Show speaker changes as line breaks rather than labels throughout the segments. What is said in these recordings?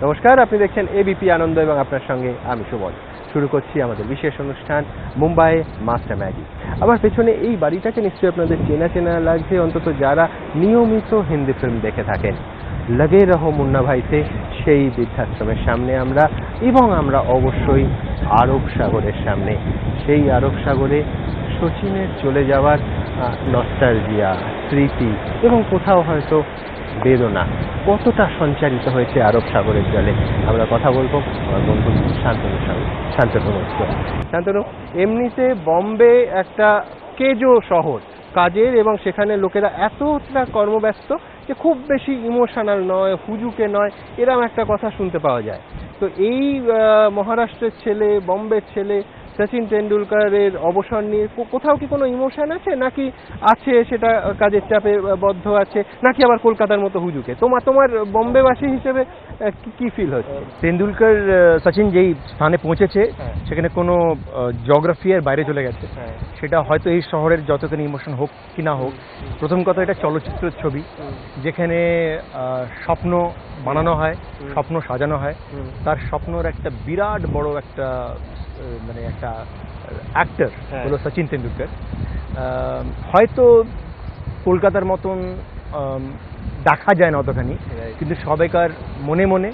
নমস্কার, আপনি দেখছেন এবিপি আনন্দ এবং আপনার সঙ্গে আমি সুবল। শুরু করছি আমাদের বিশেষ অনুষ্ঠান মুম্বাই মাস্টার ম্যাগি। আমার পেছনে এই বাড়িটাকে নিশ্চয়ই আপনাদের চেনা চেনা লাগছে, অন্তত যারা নিয়মিত হিন্দি ফিল্ম দেখে থাকেন। লাগে রহো মুন্না ভাইতে সেই বৃদ্ধাশ্রমের সামনে আমরা, এবং আমরা অবশ্যই আরব সাগরের সামনে। সেই আরব সাগরে শচীনের চলে যাওয়ার নস্টালজিয়া, স্মৃতি এবং কোথাও হয়তো বেদনা কতটা সঞ্চারিত হয়েছে আরব সাগরের জলে, আমরা কথা বলবো আমার বন্ধু শান্তনুর সঙ্গে। শান্তনু, এমনিতে বম্বে একটা কেজো শহর কাজের, এবং সেখানে লোকেরা এতটা কর্মব্যস্ত যে খুব বেশি ইমোশনাল নয়, হুজুকে নয়, এরকম একটা কথা শুনতে পাওয়া যায়। তো এই মহারাষ্ট্রের ছেলে, বম্বের ছেলে সচিন তেন্ডুলকারের অবসর নিয়ে কোথাও কি কোনো ইমোশন আছে, নাকি আছে সেটা কাজের চাপে বদ্ধ আছে, নাকি আবার কলকাতার মতো হুজুকে? তোমার বম্বেবাসী হিসেবে কি ফিল হচ্ছে?
তেন্ডুলকার সচিন যেই স্থানে পৌঁছেছে সেখানে কোনো জিওগ্রাফি এর বাইরে চলে গেছে। সেটা হয়তো এই শহরের যতখানি ইমোশন হোক কি না হোক, প্রথম কথা এটা চলচ্চিত্রের ছবি, যেখানে স্বপ্ন বানানো হয়, স্বপ্ন সাজানো হয়। তার স্বপ্নর একটা বিরাট বড় একটা মানে একটা অ্যাক্টর হলো সচিন তেন্ডুলকার। হয়তো কলকাতার মতন দেখা যায় না অতখানি, কিন্তু সবাইকার মনে মনে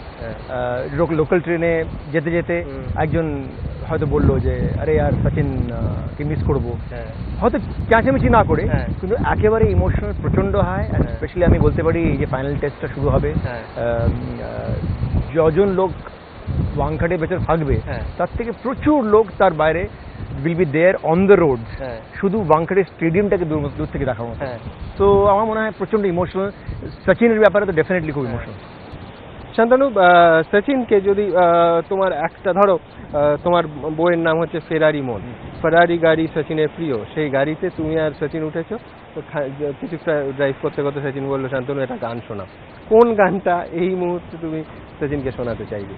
লোকাল ট্রেনে যেতে যেতে একজন হয়তো বললো যে আরে আর সচিন কে মিস করবো, হয়তো চেঁচামেচি না করে, কিন্তু একেবারে ইমোশনাল প্রচন্ড হয়। স্পেশালি আমি বলতে পারি এই যে ফাইনাল টেস্টটা শুরু হবে, যজন লোক ওয়াংখাটের ভেতর থাকবে তার থেকে প্রচুর লোক তার বাইরে will be there on the road, শুধু ওয়াংখাটের স্টেডিয়ামটাকে দূর থেকে দেখার মতো। তো আমার মনে হয় প্রচন্ড ইমোশনাল। সচিনের ব্যাপারে তো ডেফিনেটলি খুব ইমোশনাল।
শান্তনু, সচিনকে যদি তোমার একটা ধরো, তোমার বইয়ের নাম হচ্ছে ফেরারি মন, ফেরারি গাড়ি সচিনের প্রিয়, সেই গাড়িতে তুমি আর সচিন উঠেছো। কিছুটা ড্রাইভ করতে করতে সচিন বললো শান্তনু একটা গান শোনাও। কোন গানটা এই মুহূর্তে তুমি সচিনকে শোনাতে চাইবে?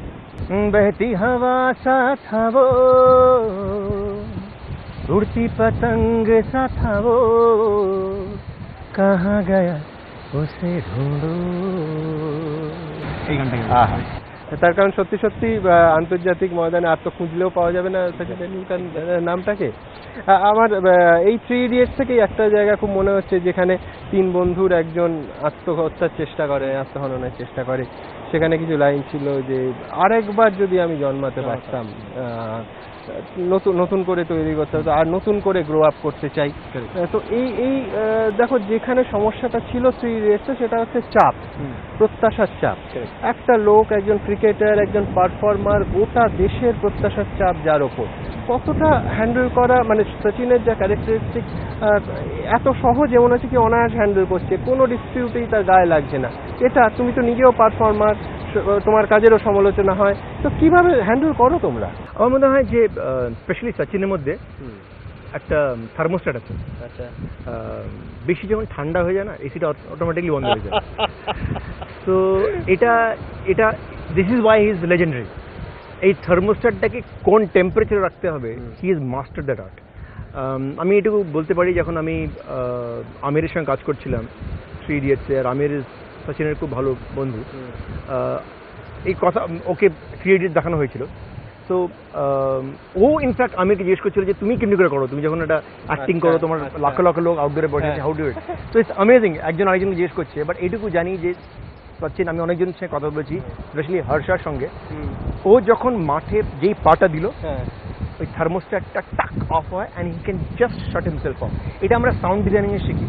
বহতি হাওয়া সা থা वो, उड़ती पतंग सा था वो, कहाँ गया उसे ढूंढो। এই গানটা
তার কারণ সত্যি সত্যি আন্তর্জাতিক ময়দানে আর তো খুঁজলেও পাওয়া যাবে না সচিন তেন্ডুলকার নামটাকে। আমার এই 3 ইডিয়টস থেকেই একটা জায়গা খুব মনে হচ্ছে, যেখানে 3 বন্ধুর একজন আত্মহত্যার চেষ্টা করে, আত্মহননের চেষ্টা করে। সেখানে কিছু লাইন ছিল যে আরেকবার যদি আমি জন্মাতে পারতাম, নতুন করে তৈরি করতে হতো, আর নতুন করে গ্রো আপ করতে চাই। তো এই দেখো, যেখানে সমস্যাটা ছিল 3 ইডিয়টসে, সেটা হচ্ছে চাপ, প্রত্যাশার চাপ। একটা লোক, একজন ক্রিকেটার, একজন পারফর্মার, গোটা দেশের প্রত্যাশার চাপ যার ওপর কতটা হ্যান্ডেল করা, মানে সচিনের যা ক্যারেক্টারিস্টিক, এত সহজ, এমন আছে কি অনায়াস হ্যান্ডেল করছে, কোনো ডিসপিউটেই তার গায়ে লাগছে না। এটা তুমি তো নিজেও পারফর্মার, তোমার কাজেরও সমালোচনা হয়, তো কিভাবে হ্যান্ডেল করো তোমরা?
আমার মনে হয় যে স্পেশালি সচিনের মধ্যে একটা থার্মোস্ট্যাট আছে।
আচ্ছা,
বেশি যখন ঠান্ডা হয়ে যায় না, এসিটা অটোমেটিকলি বন্ধ হয়ে যায়। তো এটা this is why he is legendary. এই থার্মোস্ট্যাটটাকে কোন টেম্পারেচারে রাখতে হবে, he is master that art. আমি এটুকু বলতে পারি, যখন আমি আমিরের সঙ্গে কাজ করছিলাম 3 ইডিয়টসে, আর আমির সচিনের খুব ভালো বন্ধু, এই কথা ওকে 3 ইডিয়টস দেখানো হয়েছিল। তো ও ইনফ্যাক্ট আমিরকে জিজ্ঞেস করছিল যে তুমি কেমনি করে করো, তুমি যখন এটা অ্যাক্টিং করো, তোমার লাখ লাখ লোক আউটডোরে বসে আছে, হাউ ডু ইট? তো ইটস অ্যামেজিং। একজন আরেকজনকে জিজ্ঞেস করছে। বাট এইটুকু জানি যে সচিন, আমি অনেকজনের সঙ্গে কথা বলেছি, স্পেশালি হর্ষার সঙ্গে, ও যখন মাঠে যেই পাটা দিল, ওই থার্মোস্ট্যাটটা টাক অফ হয়, and he can just shut himself of. এটা আমরা সাউন্ড ডিজাইনিংয়ে শিখি,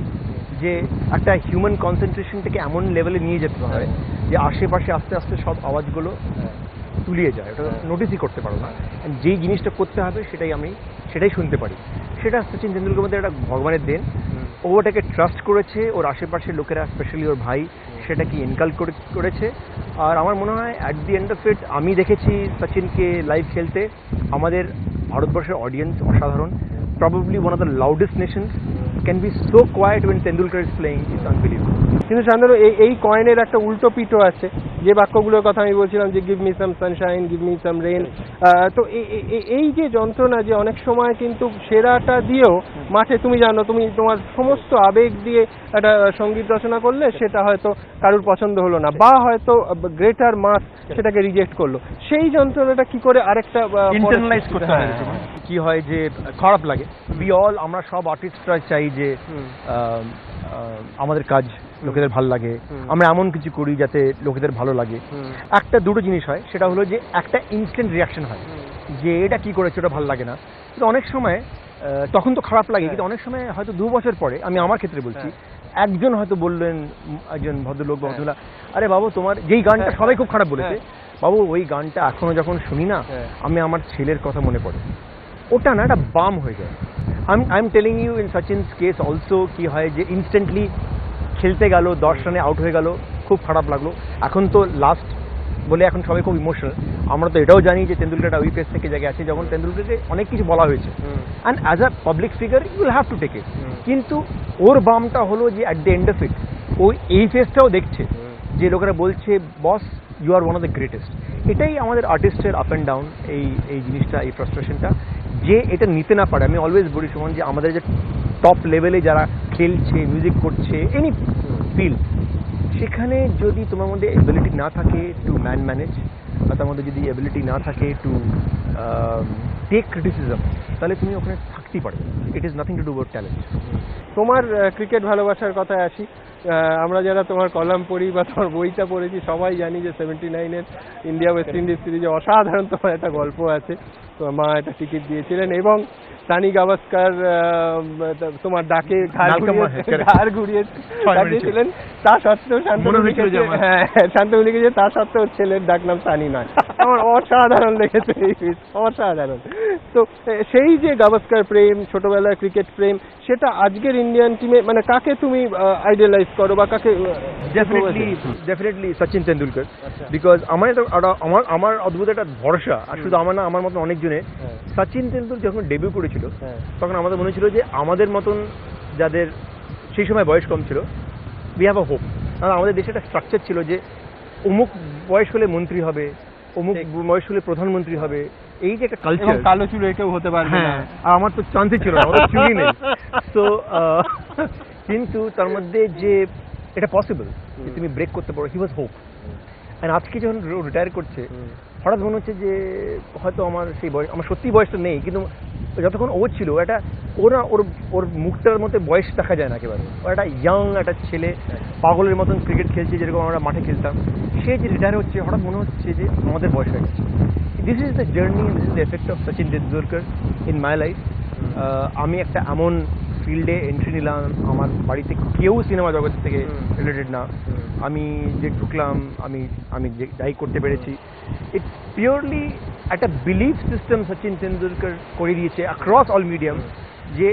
যে একটা হিউম্যান কনসেন্ট্রেশনটাকে এমন লেভেলে নিয়ে যেতে হয় যে আশেপাশে আস্তে আস্তে সব আওয়াজগুলো তুলিয়ে যায়, ওটা নোটিসই করতে পারো না। যেই জিনিসটা করতে হবে সেটাই শুনতে পারি। সেটা সচিন তেন্ডুলকার মধ্যে একটা ভগবানের দেন। ও ওটাকে ট্রাস্ট করেছে, ওর আশেপাশের লোকেরা, স্পেশালি ওর ভাই, সেটাকে ইনকাল্ট করেছে। আর আমার মনে হয় at the end of it, আমি দেখেছি সচিনকে লাইভ খেলতে, আমাদের ভারতবর্ষের অডিয়েন্স অসাধারণ। Probably one of the loudest nations, can be so quiet when Tendulkar is playing, it's unbelievable.
কিন্তু শান্তনু, এই কয়েনের একটা উল্টো পিঠও আছে, যে বাক্যগুলোর কথা আমি বলছিলাম যে give me some sunshine, give me some rain, তো এই যে যন্ত্রণা যে অনেক সময় কিন্তু সেরাটা দিয়েও মাঠে তুমি জানো তুমি তোমার সমস্ত আবেগ দিয়ে একটা সঙ্গীত রচনা করলে সেটা হয়তো কারুর পছন্দ হলো না, বা হয়তো গ্রেটার মাস সেটাকে রিজেক্ট করলো, সেই যন্ত্রণাটা কি করে আরেকটা
ইন্টারনালাইজ করতে হয়। কি হয় যে খারাপ লাগে, আমরা সব আর্টিস্টরা চাই যে আমাদের কাজ লোকেদের ভালো লাগে, আমরা এমন কিছু করি যাতে লোকেদের ভালো লাগে। একটা দুটো জিনিস হয়, সেটা হলো যে একটা ইনস্ট্যান্ট রিয়াকশন হয় যে এটা কি করেছে, ওটা ভালো লাগে না। কিন্তু অনেক সময় তখন তো খারাপ লাগে, কিন্তু অনেক সময় হয়তো 2 বছর পরে, আমি আমার ক্ষেত্রে বলছি, একজন হয়তো বললেন, একজন ভদ্রলোক বা ভদ্রমহিলা, আরে বাবু তোমার যেই গানটা সবাই খুব খারাপ বলেছে, বাবু ওই গানটা এখনো যখন শুনি না আমি আমার ছেলের কথা মনে পড়ে, ওটা না একটা বাম হয়ে যায়। I am telling you in Sachin's case also কি হয় যে ইনস্ট্যান্টলি খেলতে গেল 10 রানে আউট হয়ে গেল, খুব খারাপ লাগলো। এখন তো লাস্ট বলে এখন সবাই খুব ইমোশনাল। আমরা তো এটাও জানি যে তেন্ডুলকারটা ওই পেস থেকে জায়গায় আছে যখন তেন্ডুলকারকে অনেক কিছু বলা হয়েছে, and as a public figure you will have to take it. কিন্তু ওর বামটা হলো যে at the end of it ও এই ফেসটাও দেখছে যে লোকেরা বলছে boss you are one of the greatest. এটাই আমাদের আর্টিস্টের আপ অ্যান্ড ডাউন, এই জিনিসটা, এই ফ্রাস্ট্রেশনটা যে এটা নিতে না পারে। আমি অলওয়েজ বলি সুমন যে আমাদের যে টপ লেভেলে যারা খেলছে, মিউজিক করছে, এনি ফিল্ড, সেখানে যদি তোমার মধ্যে এবিলিটি না থাকে টু ম্যানেজ, বা তার মধ্যে যদি এবিলিটি না থাকে টু টেক ক্রিটিসিজম, তাহলে তুমি ওখানে থাকতেই পারবে। ইট is nothing to do about talent.
তোমার ক্রিকেট ভালোবাসার কথায় আসি। আমরা যারা তোমার কলাম পড়ি বা তোমার বইটা পড়েছি সবাই জানি যে 79-এর ইন্ডিয়া ওয়েস্ট ইন্ডিজ সিরিজে অসাধারণ তোমার একটা গল্প আছে। তোমার মা একটা টিকিট দিয়েছিলেন এবং সানি গাভাস্কার তোমার ডাকে ঘাড় ঘুরিয়ে ডাকিয়েছিলেন, তা সত্ত্বেও শান্তনু লিখেছে তা সত্ত্বেও ছেলের ডাক নাম সানি নয়। আমার অসাধারণ লেগেছে এই পিস, অসাধারণ। তো সেই যে গাভাস্কার প্রেম, ছোটবেলার ক্রিকেট প্রেম, সেটা আজকের ইন্ডিয়ান টিমে মানে কাকে তুমি আইডিয়ালাইজ করো বা কাকে?
ডেফিনেটলি সচিন তেন্ডুলকর, বিকজ আমার অদ্ভুত একটা ভরসা, আর শুধু আমার না, আমার মতন অনেকজনের, সচিন তেন্ডুলকর যখন ডেবিউ করেছিল তখন আমাদের মনে ছিল যে আমাদের মতন যাদের সেই সময় বয়স কম ছিল, উই হ্যাভ আ হোপ। কারণ আমাদের দেশে একটা স্ট্রাকচার ছিল যে অমুক বয়স হলে মন্ত্রী হবে, অমুক বয়স হলে প্রধানমন্ত্রী হবে, এই যে একটা কালচার,
কালো চুলে কেউ হতে পারবে না।
আমার তো চান্সই ছিল না, আমার চুলই নেই। তো কিন্তু তার মধ্যে যে এটা পসিবল যে তুমি ব্রেক করতে পারো, হি ওয়াজ হোপ। অ্যান্ড আজকে যখন রিটায়ার করছে, হঠাৎ মনে হচ্ছে যে হয়তো আমার সেই বয়স, আমার সত্যি বয়সটা নেই, কিন্তু যতক্ষণ ও ছিল একটা ওর মুখটার মধ্যে বয়স দেখা যায় না একেবারে। ও একটা ইয়াং একটা ছেলে, পাগলের মতন ক্রিকেট খেলছে যেরকম আমরা মাঠে খেলতাম। সে যে রিটায়ার হচ্ছে, হঠাৎ মনে হচ্ছে যে আমাদের বয়স হয়ে গেছে। This is the journey, this is the effect of Sachin Tendulkar in my life. আমি একটা এমন ফিল্ডে এন্ট্রি নিলাম, আমার বাড়িতে কেউ সিনেমা জগৎ থেকে রিলেটেড না, আমি যে ঢুকলাম, আমি যে যাই করতে পেরেছি, ইটস পিওরলি একটা বিলিফ সিস্টেম সচিন তেন্ডুলকর করে দিয়েছে অ্যাক্রস অল মিডিয়াম, যে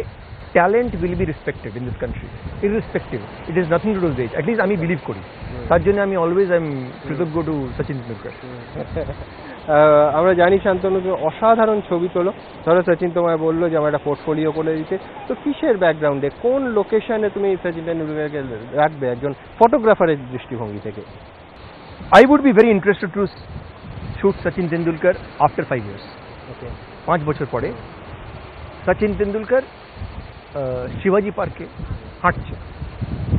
talent will be respected in this country irrespective, it is nothing to do with age. At least আমি বিলিভ করি, তার জন্য আমি অলওয়েজ আই এম কৃতজ্ঞ টু সচিন তেন্ডুলকর।
আমরা জানি শান্তনু অসাধারণ ছবি তোলো। ধরো সচিন তোমায় বললো যে আমার একটা পোর্টফোলিও করে দিতে, তো কিসের ব্যাকগ্রাউন্ডে, কোন লোকেশনে তুমি সচিন তেন্ডুলকরকে রাখবে একজন ফটোগ্রাফারের দৃষ্টিভঙ্গি থেকে?
I would be very interested to shoot Sachin Tendulkar after 5 years.
Okay.
5 বছর পরে সচিন তেন্ডুলকর শিবাজি পার্কে হাঁটছে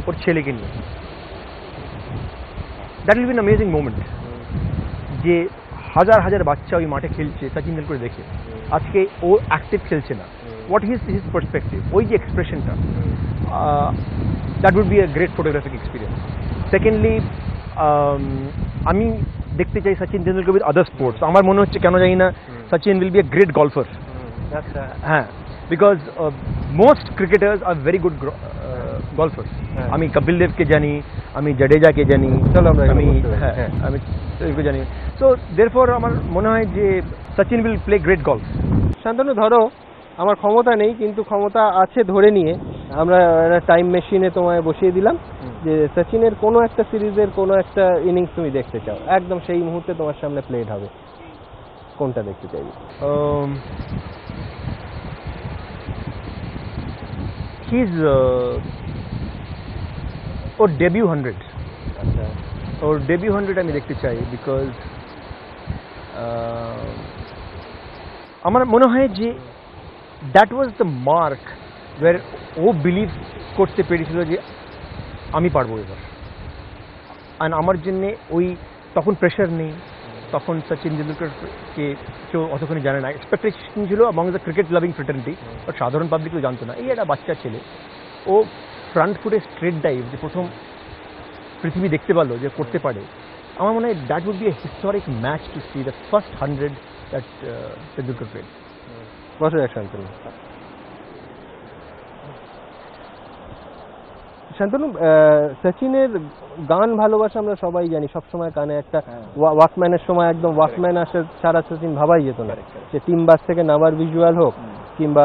ওর ছেলেকে নিয়ে। That will be an amazing moment, যে হাজার হাজার বাচ্চা ওই মাঠে খেলছে সচিন তেন্ডুলকর দেখে। আজকে ও অ্যাক্টিভ খেলছে না, হোয়াট হিজ পার্সপেক্টিভ, ওই যে এক্সপ্রেশনটা, that would be a great photographic experience. Secondly, আমি দেখতে চাই Sachin Tendulkar with other sports. আমার মনে হচ্ছে কেন জানি না Sachin will be a great golfer.
আচ্ছা,
হ্যাঁ, because most cricketers are very good golfer. আমি কপিল দেবকে জানি, আমি জাডেজাকে জানি, আমি জানি। সো দেয়ারফর আমার মনে হয় যে Sachin will play great golf.
Shantanu, ধরো আমার ক্ষমতা নেই কিন্তু ক্ষমতা আছে ধরে নিয়ে আমরা টাইম মেশিনে তোমায় বসিয়ে দিলাম যে সচিনের কোনো একটা সিরিজের কোনো একটা ইনিংস তুমি দেখতে চাও, একদম সেই মুহূর্তে তোমার সামনে প্লেড হবে, কোনটা দেখতে চাইবে?
হিজ ওর ডেবিউ 100,
আচ্ছা,
ওর ডেবিউ 100 আমি দেখতে চাই, বিকজ আমার মনে হয় যে that was the mark where ও বিলিভ করতে পেরেছিল যে আমি পারবো এবার। আর আমার জন্যে ওই তখন প্রেশার নেই, তখন সচিন তেন্ডুলকরকে কেউ অতক্ষণে জানে না, এক্সপেকটেশন ছিল among the cricket loving fraternity, but সাধারণ পাবলিকও জানতো না। এই একটা বাচ্চা ছেলে, ও ফ্রন্ট ফুটে স্ট্রেট ডাইভ যে প্রথম পৃথিবী দেখতে পারলো যে করতে পারে। আমার মনে হয় that would be a historic match to see the first 100 that Tendulkar played.
বসে যাক শান্তনু। শান্তনু, সচিনের গান ভালোবাসা আমরা সবাই জানি, সবসময় কানে একটা ওয়াকম্যানের সময় একদম ওয়াকম্যান আসে সারা সচিন ভাবাই যেত না, যে টিম বাস থেকে নামার ভিজুয়াল হোক কিংবা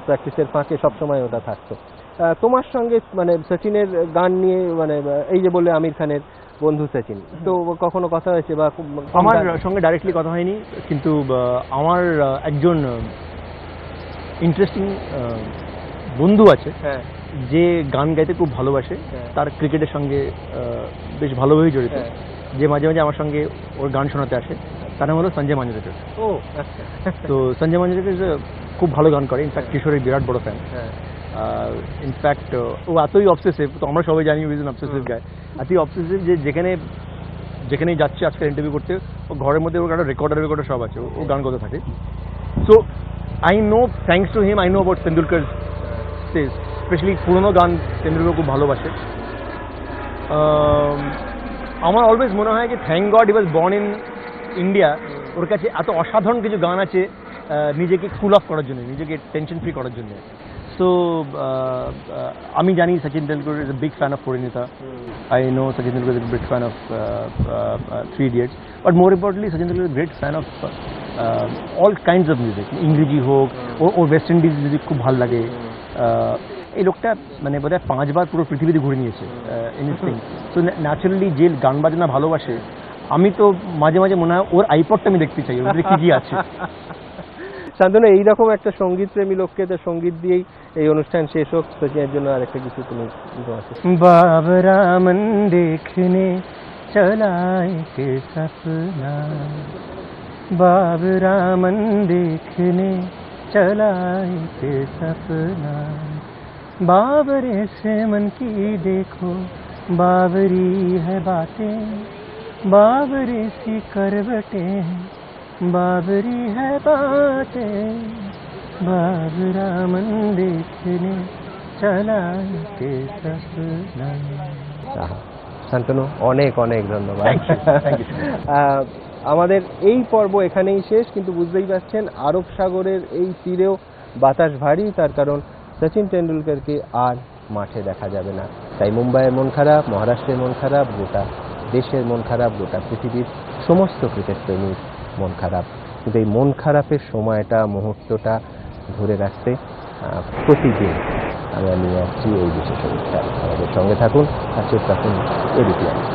প্র্যাকটিসের ফাঁকে সবসময় ওটা থাকতো। তোমার সঙ্গে মানে সচিনের গান নিয়ে মানে এই যে বললে আমির খানের বন্ধু সচিন, তো কখনো কথা হয়েছে? বা
আমার সঙ্গে ডাইরেক্টলি কথা হয়নি, কিন্তু আমার একজন ইন্টারেস্টিং বন্ধু আছে যে গান গাইতে খুব ভালোবাসে, তার ক্রিকেটের সঙ্গে বেশ ভালোভাবেই জড়িত, যে মাঝে মাঝে আমার সঙ্গে ওর গান শোনাতে আসে। তার নাম হলো সঞ্জয় মাঞ্জরেকর।
ও আচ্ছা।
তো সঞ্জয় মাঞ্জরেকর খুব ভালো গান করে, ইনফ্যাক্ট কিশোরের বিরাট বড় ফ্যান। ইনফ্যাক্ট ও এতই অবসেসিভ, তো আমরা সবাই জানি ইজ অ্যান অবসেসিভ গায়, এতই অবসেসিভ যে যেখানেই যাচ্ছে আজকাল ইন্টারভিউ করতে, ও ঘরের মধ্যে ওর একটা রেকর্ডার সব আছে, ও গান করতে থাকে। So I know, thanks to him I know about Tendulkar test, specially পুরোনো গান তেন্ডুলকর খুব ভালোবাসে। আমার অলওয়েজ মনে হয় যে thank God he was born in India, ওর কাছে এত অসাধারণ কিছু গান আছে নিজেকে কুল অফ করার জন্য, নিজেকে টেনশন ফ্রি করার জন্য। সো আমি জানি Sachin Tendulkar is a big fan of Parineeta, I know Sachin Tendulkar is a big fan of Three Idiots, but more importantly Sachin Tendulkar is a great fan of all kinds of music, ইংরেজি হোক, ওর West Indies music খুব ভালো লাগে। এই লোকটা মানে বোধহয় 5 বার পুরো পৃথিবীতে ঘুরে নিয়েছে এনিথিং। সো ন্যাচারালি যে গান বাজনা ভালোবাসে, আমি তো মাঝে মাঝে মনে হয় ওর আইপডটা আমি দেখতে চাই, ওদের কি আছে।
শান্তনু, এইরকম একটা সঙ্গীত প্রেমী লোককে তো সঙ্গীত দিয়েই এই অনুষ্ঠান শেষ হোক। সচিনের জন্য আরেকটা কিছু তুমি
बाबरा मन देखने चलाए के सपना, बाबरा मन देखने चलाए के सपना, बाबरे से मन की देखो बाबरी है बातें, बाबरी सी करवटें बाबरी है बातें, बाबरा मन देखने चलाए के सपना।
শান্তনু, অনেক অনেক ধন্যবাদ। আমাদের এই পর্ব এখানেই শেষ, কিন্তু বুঝতেই পারছেন আরব সাগরের এই তীরেও বাতাস ভারী, তার কারণ সচিন তেন্ডুলকরকে আর মাঠে দেখা যাবে না। তাই মুম্বাইয়ের মন খারাপ, মহারাষ্ট্রের মন খারাপ, গোটা দেশের মন খারাপ, গোটা পৃথিবীর সমস্ত ক্রিকেট প্রেমীর মন খারাপ। কিন্তু এই মন খারাপের সময়টা, মুহূর্তটা ধরে রাখতে প্রতিদিন আমরা নিয়ে আসছি এই বিশেষ অনুষ্ঠান। আমাদের সঙ্গে থাকুন, আর চোখ রাখুন এবিপি আনন্দ।